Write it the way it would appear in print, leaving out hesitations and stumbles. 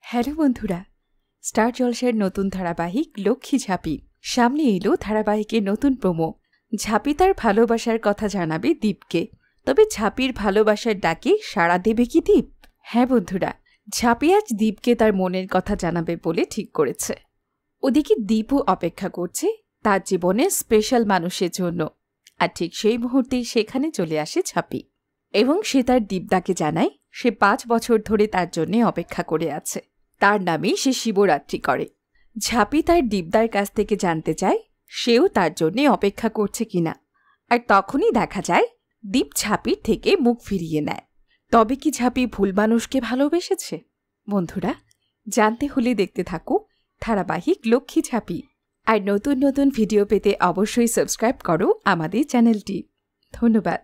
Hello বন্ধুরা, star জলসার নতুন ধারাবাহিক লক্ষ্মী ঝাঁপি সামনে এলো। ধারাবাহিকের নতুন প্রোমো। ঝাঁপি তার ভালোবাসার কথা জানাবে দীপকে। তবে ঝাঁপির ভালোবাসার ডাকে সাড়া দেবে কি দীপ? হ্যাঁ বন্ধুরা, ঝাঁপি আজ দীপকে তার মনের কথা জানাবে বলে ঠিক করেছে। ওদিকে দীপও অপেক্ষা করছে তার জীবনের স্পেশাল মানুষের জন্য। আর ঠিক সেই মুহূর্তেই সেখানে চলে আসে ঝাঁপি এবং সে তার দীপদাকে জানায় সে 5 বছর ধরে তার জন্য অপেক্ষা করে আছে। তার নামেই সে শিবরাত্রি করে। ঝাঁপি তার দীপদার কাছ থেকে জানতে চায় সেও তার জন্য অপেক্ষা করছে কিনা। আর তখনই দেখা যায় দীপ ঝাঁপির থেকে মুখ ফিরিয়ে নেয়। তবে কি ঝাঁপি ভুল মানুষকে ভালোবেসেছে? বন্ধুরা, জানতে হলে দেখতে থাকো ধারাবাহিক লক্ষ্মী ঝাঁপি। আর নতুন নতুন ভিডিও পেতে অবশ্যই সাবস্ক্রাইব করো আমাদের চ্যানেলটি। ধন্যবাদ।